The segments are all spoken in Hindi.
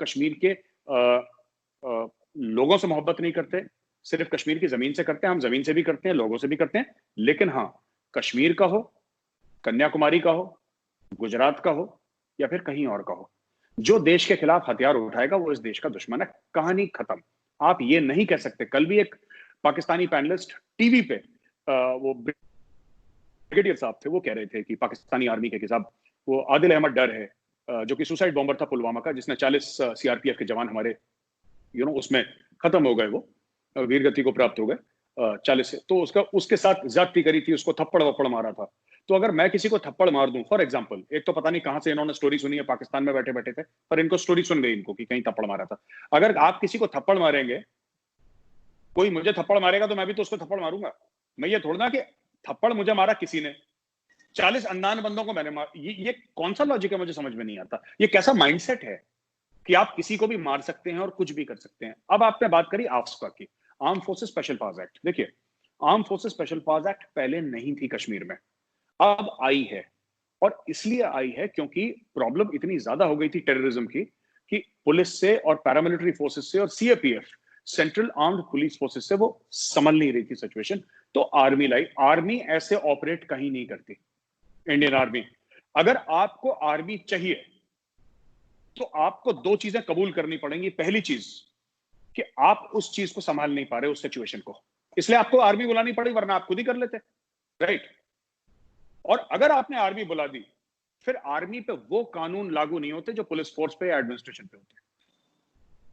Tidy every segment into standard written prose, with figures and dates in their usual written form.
कश्मीर के लोगों से मोहब्बत नहीं करते, सिर्फ कश्मीर की जमीन से करते हैं। हम जमीन से भी करते हैं, लोगों से भी करते हैं, लेकिन हाँ, कश्मीर का हो, कन्याकुमारी का हो, गुजरात का हो या फिर कहीं और का हो, जो देश के खिलाफ हथियार उठाएगा वो इस देश का दुश्मन है। कहानी खत्म। आप ये नहीं कह सकते। कल भी एक पाकिस्तानी पैनलिस्ट टीवी पे वो ब्रिगेडियर साहब थे, वो कह रहे थे कि पाकिस्तानी आर्मी के साहब वो आदिल अहमद डर है, जो कि सुसाइड बॉम्बर था पुलवामा का, जिसने 40 सीआरपीएफ के जवान हमारे उसमें खत्म हो गए, वो वीर गति को प्राप्त हो गए 40 से। तो उसके साथ ज्यादती करी थी, उसको थप्पड़ वप्पड़ मारा था। तो अगर मैं किसी को थप्पड़ मार दूं, फॉर एग्जांपल, एक तो पता नहीं कहां से इन्होंने स्टोरी सुनी है, पाकिस्तान में बैठे बैठे थे, पर इनको स्टोरी सुन गई इनको कि कहीं थप्पड़ मारा था। अगर आप किसी को थप्पड़ मारेंगे, कोई मुझे थप्पड़ मारेगा तो मैं भी तो उसको थप्पड़ मारूंगा। मैं ये थोड़ा ना कि थप्पड़ मुझे मारा किसी ने, 40 अनजान बंदों को मैंने मार, ये कौन सा लॉजिक है, मुझे समझ में नहीं आता। ये कैसा माइंडसेट है कि आप किसी को भी मार सकते हैं और कुछ भी कर सकते हैं। अब आपने बात करी आफ्स्पा की, arm forces special powers act. देखिए, arm forces special powers act पहले नहीं थी कश्मीर में, अब आई है। और इसलिए आई है क्योंकि प्रॉब्लम इतनी ज्यादा हो गई थी टेररिज्म की कि पुलिस से और पैरामिलिट्री फोर्सेस से और CAPF, central armed police forces से, वो संभल नहीं रही थी सिचुएशन। तो आर्मी लाई। आर्मी ऐसे ऑपरेट कहीं नहीं करती, इंडियन आर्मी। अगर आपको आर्मी चाहिए तो आपको दो चीजें कबूल करनी पड़ेंगी। पहली चीज कि आप उस चीज को संभाल नहीं पा रहे, उस सिचुएशन को, इसलिए आपको आर्मी बुलानी पड़ी, वरना आप खुद ही कर लेते, राइट। और अगर आपने आर्मी बुला दी, फिर आर्मी पे वो कानून लागू नहीं होते जो पुलिस फोर्स पे या एडमिनिस्ट्रेशन पे होते हैं।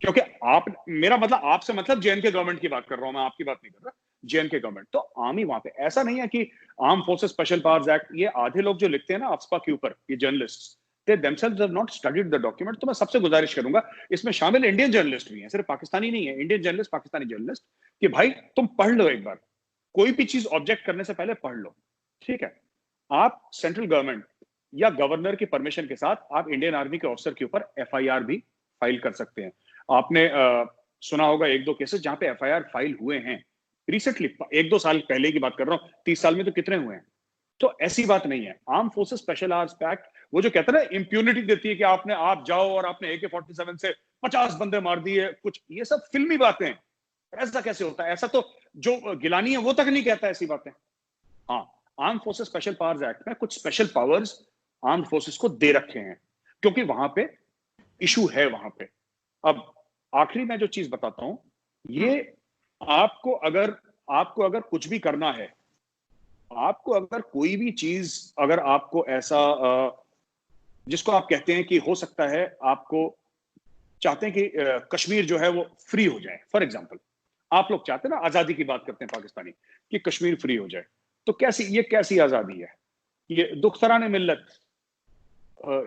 क्योंकि आप, मेरा मतलब आपसे मतलब जेएनके गवर्नमेंट की बात कर रहा हूं मैं, आपकी बात नहीं कर रहा, जेएनके गवर्नमेंट। तो आर्मी वहां पे, ऐसा नहीं है कि arm forces special powers act, ये आधे लोग जो लिखते हैं ना आफ्स्पा के ऊपर, ये journalist, they themselves have not studied the document। तो मैं सबसे गुजारिश करूंगा, इसमें शामिल इंडियन जर्नलिस्ट भी हैं, सिर्फ पाकिस्तानी नहीं है, इंडियन जर्नलिस्ट, पाकिस्तानी जर्नलिस्ट, कि भाई तुम पढ़ लो एक बार, कोई भी चीज ऑब्जेक्ट करने से पहले पढ़ लो, ठीक है। आप सेंट्रल गवर्नमेंट या गवर्नर की परमिशन के साथ आप इंडियन आर्मी के ऑफिसर के ऊपर एफआईआर भी फाइल कर सकते हैं। आपने सुना होगा एक दो केसेस जहां पे एफआईआर फाइल हुए हैं रिसेंटली, एक दो साल पहले की बात कर रहा हूं, 30 साल में तो कितने हुए हैं। तो ऐसी बात नहीं है। Arm forces special hours act, वो जो कहते हैं ना इम्प्यूनिटी देती है कि आप जाओ और आपने AK-47 से 50 बंदे मार दिए, कुछ ये सब फिल्मी बातें हैं। ऐसा कैसे होता है? ऐसा तो जो गिलानी है वो तक नहीं कहता ऐसी बातें। हाँ, arm forces special powers act में कुछ स्पेशल पावर्स आर्म फोर्सेस को दे रखे हैं, क्योंकि वहां पे इशू है वहां पे। अब आखिरी मैं जो चीज बताता हूं, ये आपको अगर कुछ भी करना है, आपको अगर कोई भी चीज, अगर आपको ऐसा जिसको आप कहते हैं कि हो सकता है, आपको चाहते हैं कि कश्मीर जो है वो फ्री हो जाए, फॉर एग्जांपल, आप लोग चाहते हैं ना, आजादी की बात करते हैं पाकिस्तानी, कि कश्मीर फ्री हो जाए, तो कैसी आजादी है? ये दुख्तरान मिल्लत,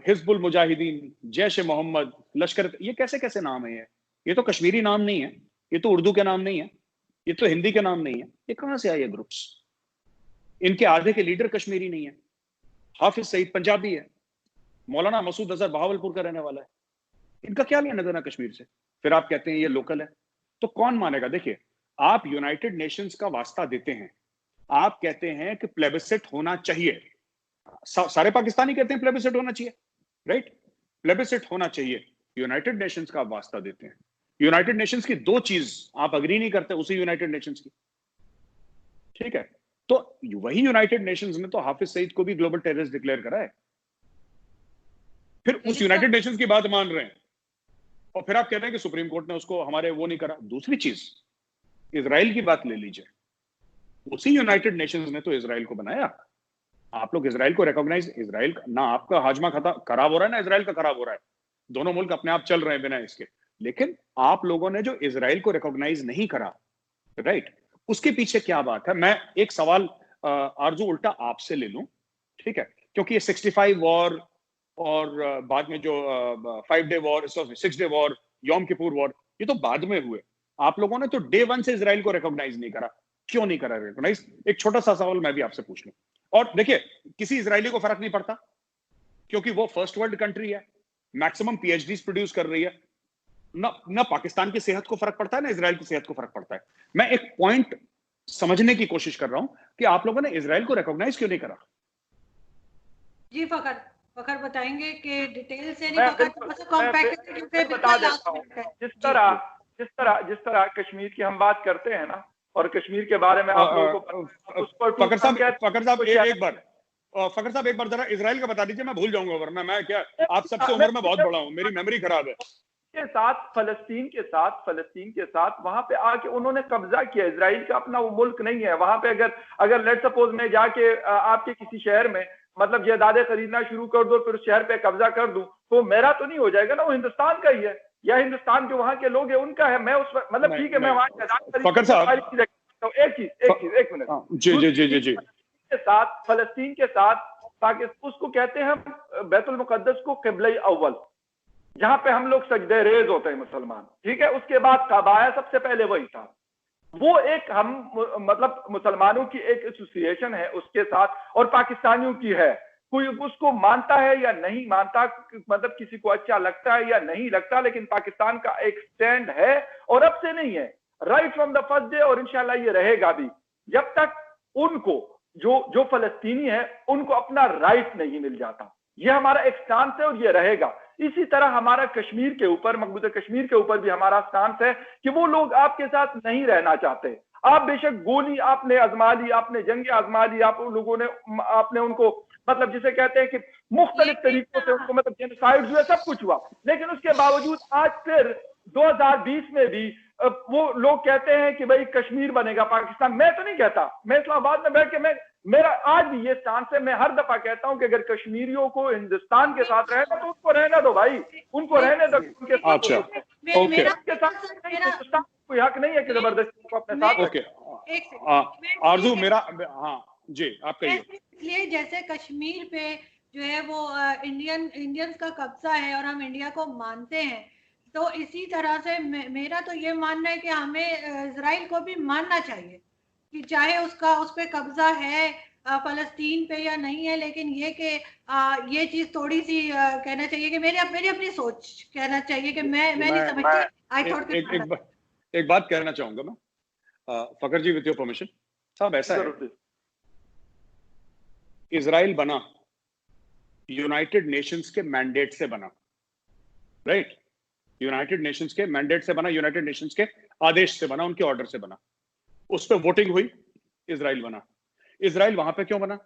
हिजबुल मुजाहिदीन, जैश ए मोहम्मद, लश्कर, ये कैसे कैसे नाम है? ये तो कश्मीरी नाम नहीं है, ये तो उर्दू के नाम नहीं है, ये तो हिंदी के नाम नहीं है, ये कहां से आए ये ग्रुप्स? इनके आधे के लीडर कश्मीरी नहीं है। हाफिज सईद पंजाबी है, मौलाना मसूद अजहर बहावलपुर का रहने वाला है, इनका क्या लेना देना कश्मीर से? फिर आप कहते हैं ये लोकल है, तो कौन मानेगा? देखिए, आप यूनाइटेड नेशंस का वास्ता देते हैं, आप कहते हैं कि प्लेबिसिट होना चाहिए, सारे पाकिस्तानी कहते हैं प्लेबिसिट होना चाहिए, राइट? प्लेबिसिट होना चाहिए, यूनाइटेड नेशंस का वास्ता देते हैं। यूनाइटेड नेशंस की दो चीज आप अग्री नहीं करते, उसी यूनाइटेड नेशंस की, ठीक है। तो वही यूनाइटेड नेशंस ने तो हाफिज सईद को भी ग्लोबल टेररिस्ट डिक्लेयर करा है, फिर उस यूनाइटेड नेशंस की बात मान रहे हैं, और फिर आप कह रहे हैं कि सुप्रीम कोर्ट ने उसको हमारे वो नहीं करा। दूसरी चीज, इजराइल की बात ले लीजिए, उसी यूनाइटेड नेशंस ने तो इजराइल को बनाया। आप लोग इजराइल को रिकॉग्नाइज, इजराइल ना आपका हाजमा खराब हो रहा है, ना इजराइल का खराब हो रहा है, दोनों मुल्क अपने आप चल रहे हैं बिना इसके। लेकिन आप लोगों ने जो इजराइल को रिकॉग्नाइज नहीं करा, राइट, उसके पीछे क्या बात है? मैं एक सवाल आरजू उल्टा आपसे ले लूं, ठीक है, क्योंकि ये 65 वॉर और बाद में जो 5 डे वॉर, 6 डे वॉर, यौम किपुर वॉर, ये तो बाद में हुए। आप लोगों ने तो डे 1 से इजराइल को रिकॉग्नाइज नहीं करा, क्यों नहीं करा रिकॉग्नाइज? एक छोटा सा सवाल मैं भी आपसे पूछ लूं। और देखिए, किसी इजरायली को फर्क नहीं पड़ता, क्योंकि वो फर्स्ट वर्ल्ड कंट्री है, मैक्सिमम पीएचडी प्रोड्यूस कर रही है ना पाकिस्तान की सेहत को फर्क पड़ता है, ना इजराइल की सेहत को फर्क पड़ता है। मैं एक पॉइंट समझने की कोशिश कर रहा हूं कि आप लोगों ने इजराइल को रिकॉग्नाइज क्यों नहीं करा? जी फकत, फखर बताएंगे कि डिटेल से नहीं, मैं फखर बिल्कुल बता देता हूँ। जिस तरह कश्मीर की हम बात करते हैं ना, और कश्मीर के बारे में आप लोगों को फकर साहब एक बार जरा इजराइल का बता दीजिए, मैं भूल जाऊंगा, वरना मैं क्या, आप सबसे उम्र में बहुत बड़ा हूँ, मेरी मेमोरी खराब है। फलस्तीन के साथ वहां पे आके उन्होंने कब्जा किया। इजराइल का अपना वो मुल्क नहीं है। वहां पे अगर लेट सपोज मैं जाके आपके किसी शहर में मतलब जायदादें खरीदना शुरू कर दो, फिर शहर पे कब्जा कर दूं, तो मेरा तो नहीं हो जाएगा ना, वो हिंदुस्तान का ही है, या हिंदुस्तान जो वहां के लोग हैं उनका है। मैं उस मतलब ठीक है, मैं वहां फकर साहब एक मिनट जी के साथ, फलस्तीन के साथ पाकिस्तान, उसको कहते हैं हम बैतुल मुकद्दस को क़िबला अव्वल, जहां पे हम लोग सजदे रेज होते हैं मुसलमान, ठीक है। उसके बाद काबाया सबसे पहले वही था। वो एक हम मतलब मुसलमानों की एक एसोसिएशन है उसके साथ, और पाकिस्तानियों की है। कोई उसको मानता है या नहीं मानता, मतलब किसी को अच्छा लगता है या नहीं लगता, लेकिन पाकिस्तान का एक स्टैंड है, और अब से नहीं है, right from the first day, और इंशाल्लाह ये रहेगा भी जब तक उनको जो फलस्तीनी है उनको अपना राइट नहीं मिल जाता। ये हमारा एक स्टांस है और ये रहेगा। इसी तरह हमारा कश्मीर के ऊपर, मकबूजा कश्मीर के ऊपर भी हमारा स्टांस है कि वो लोग आपके साथ नहीं रहना चाहते। आप बेशक गोली आपने आजमा ली, आपने जंग आजमा ली, आप लोगों ने आपने उनको मतलब जिसे कहते हैं कि मुख्तलिफ तरीकों से उनको मतलब जेनोसाइड हुआ, सब कुछ हुआ, लेकिन उसके बावजूद आज फिर 2020 में भी वो लोग कहते हैं कि भाई कश्मीर बनेगा पाकिस्तान। मैं तो नहीं कहता, मैं इस्लामाबाद में बैठ के मेरा आज भी ये स्टांस है। मैं हर दफा कहता हूं कि अगर कश्मीरियों को हिंदुस्तान के साथ रहना तो उनको रहने दो भाई, उनको रहने दो उनके साथ। अच्छा, ओके, उनके साथ हिंदुस्तान कोई हक नहीं है कि जबरदस्ती को अपने साथ। ओके आरजू मेरा, हाँ जी आप कहिए। इसलिए जैसे कश्मीर पे जो है वो इंडियंस का कब्जा है और हम इंडिया को मानते हैं, तो इसी तरह से मेरा तो ये मानना है कि हमें इजराइल को भी मानना चाहिए कि चाहे उसका उस पे कब्जा है फलस्तीन पे या नहीं है, लेकिन ये कि ये चीज थोड़ी सी कहना चाहिए कि मेरी अपनी सोच कहना चाहिए कि मैं नहीं समझती। आई थॉट एक बात कहना चाहूंगा मैं, फकर जी विद योर परमिशन। साहब ऐसा है, इजराइल बना यूनाइटेड नेशंस के मैंडेट से बना, राइट? यूनाइटेड नेशंस के मैंडेट से बना, यूनाइटेड नेशंस के आदेश से बना, उनके ऑर्डर से बना। उस पर वोटिंग हुई, इजराइल बना। इजराइल वहां पे क्यों बना?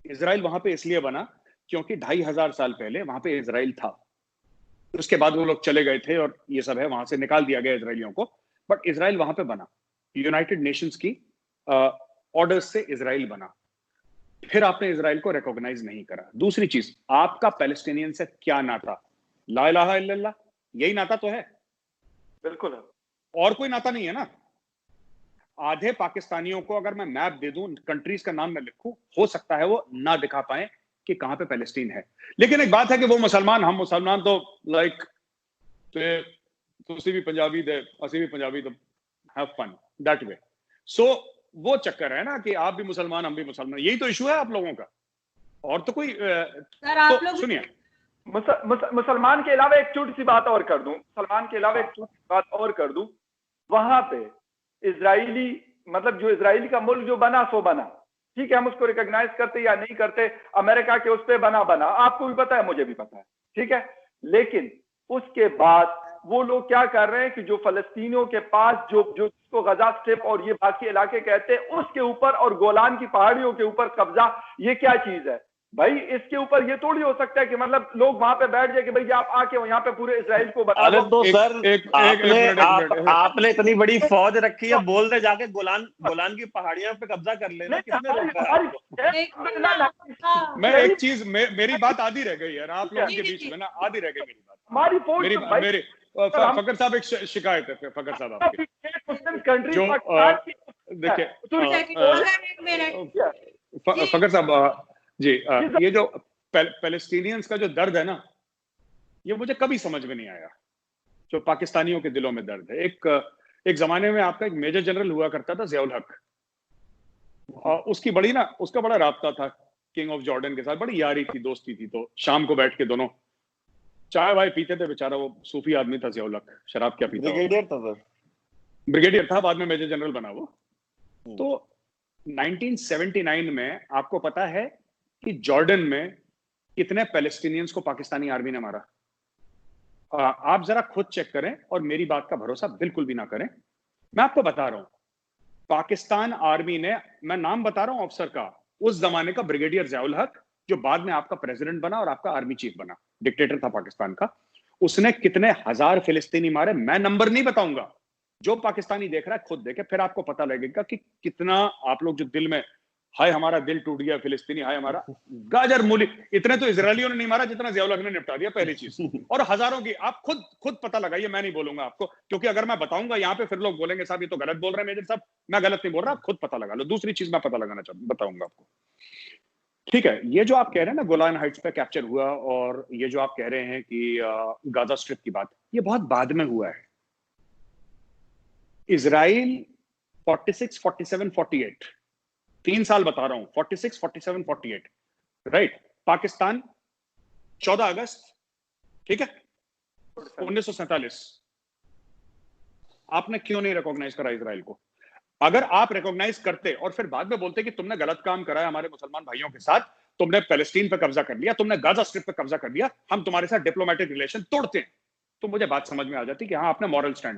इजराइल वहां पे इसलिए बना क्योंकि 2500 साल पहले वहां पे इजराइल था। उसके बाद वो लोग चले गए थे और ये सब है, वहां से निकाल दिया गया इजराइलियों को, बट इजराइल वहां पे बना, यूनाइटेड नेशंस की ऑर्डर से इजराइल बना। फिर आपने इजराइल को रिकॉग्नाइज नहीं करा। दूसरी चीज, आपका पैलेस्टीनियन से क्या नाता? ला इलाहा इल्लल्लाह, यही नाता तो है। बिल्कुल है, और कोई नाता नहीं है ना। आधे पाकिस्तानियों को अगर मैं मैप दे दूं, कंट्रीज का नाम मैं लिखूं, हो सकता है वो ना दिखा पाए कि कहां पे पैलेस्टीन है। लेकिन एक बात है कि वो मुसलमान, हम मुसलमान तो लाइक तुसी भी पंजाबी दे असी भी पंजाबी, तो हैव फन दैट वे। सो वो चक्कर है ना कि आप भी मुसलमान हम भी मुसलमान, यही तो इशू है आप लोगों का। और तो कोई तो सुनिए, मुसलमान के अलावा एक छोटी सी बात और कर दूं, मुसलमान के अलावा एक छोटी सी बात और कर दूं, वहां पे इजराइली मतलब जो इजराइल का मुल्क जो बना सो बना, ठीक है, हम उसको रिकॉग्नाइज करते या नहीं करते, अमेरिका के उस पर बना, आपको भी पता है मुझे भी पता है, ठीक है। लेकिन उसके बाद वो लोग क्या कर रहे हैं कि जो फलस्तीनियों के पास जो जिसको गजा स्ट्रिप और ये बाकी इलाके कहते हैं उसके ऊपर और गोलान की पहाड़ियों के ऊपर कब्जा, ये क्या चीज है भाई? इसके ऊपर ये थोड़ी हो सकता है कि मतलब लोग वहां पे बैठ जाए कि भाई आप आके यहाँ पे पूरे इजराइल को बता दो। तो सर आपने इतनी बड़ी फौज रखी है, बोल दे जाके गोलान की पहाड़ियों पे कब्जा कर लेना, किसने रोका? मैं एक चीज, मेरी बात आधी रह गई यार आप लोगों के बीच में ना, आधी रह गई मेरी बात। हमारी फौज मेरी फकर साहब एक शिकायत है, फकर साहब आपकी, जो देखिए फकर साहब जी, ये जो पैलेस्टीनियंस का जो दर्द है ना, ये मुझे कभी समझ में नहीं आया, जो पाकिस्तानियों के दिलों में दर्द है। एक जमाने में आपका एक मेजर जनरल हुआ करता था ज़ियाउल हक, उसका बड़ा राब्ता था किंग ऑफ जॉर्डन के साथ, बड़ी यारी थी, दोस्ती थी। तो शाम को बैठ के दोनों चाय वाय पीते थे। बेचारा वो सूफी आदमी था ज़ियाउल हक, शराब क्या पीता, ब्रिगेडियर था, बाद में मेजर जनरल बना वो। तो 1979 में आपको पता है कि जॉर्डन में कितने पैलेस्टीनियंस को पाकिस्तानी आर्मी ने मारा? आप जरा खुद चेक करें और मेरी बात का भरोसा बिल्कुल भी ना करें। मैं आपको बता रहा हूं, पाकिस्तान आर्मी ने, मैं नाम बता रहा हूं अफसर का, उस जमाने का ब्रिगेडियर ज़ियाउल हक, जो बाद में आपका प्रेसिडेंट बना और आपका आर्मी चीफ बना, डिक्टेटर था पाकिस्तान का, उसने कितने हजार फिलिस्तीनी मारे, मैं नंबर नहीं बताऊंगा। जो पाकिस्तानी देख रहा है खुद देखे, फिर आपको पता लगेगा कि कितना आप लोग जो दिल में, हाय हमारा दिल टूट गया फिलिस्तीनी, हाय हमारा गाजर मूली, इतने तो इजरायलियों ने नहीं मारा जितना ज़ियाउल हक ने निपटा दिया, पहली चीज। और हजारों की, आप खुद पता लगाइए, मैं नहीं बोलूंगा आपको, क्योंकि अगर मैं बताऊंगा यहाँ पे फिर लोग बोलेंगे साहब ये तो गलत बोल रहे हैं मेजर साहब। मैं गलत नहीं बोल रहा, आप खुद पता लगा लो। दूसरी चीज मैं पता लगाना बताऊंगा आपको, ठीक है? ये जो आप कह रहे हैं ना गोलान हाइट्स पे कैप्चर हुआ, और ये जो आप कह रहे हैं कि गाजा स्ट्रिप की बात, ये बहुत बाद में हुआ है। इजराइल 46, 47, 48, 3 साल बता रहा हूं, 46, 47, 48, राइट? पाकिस्तान 14 अगस्त, ठीक है, 1947। आपने क्यों नहीं रिकॉग्नाइज करा इजराइल को? अगर आप रिकॉग्नाइज करते और फिर बाद में बोलते कि तुमने गलत काम करा है हमारे मुसलमान भाइयों के साथ, तुमने पैलेस्टीन पे कब्जा कर लिया, तुमने गाजा स्ट्रिप पे कब्जा कर लिया, हम तुम्हारे साथ डिप्लोमेटिक रिलेशन तोड़ते हैं, तो मुझे बात समझ में आ जाती कि हाँ, आपने मॉरल स्टैंड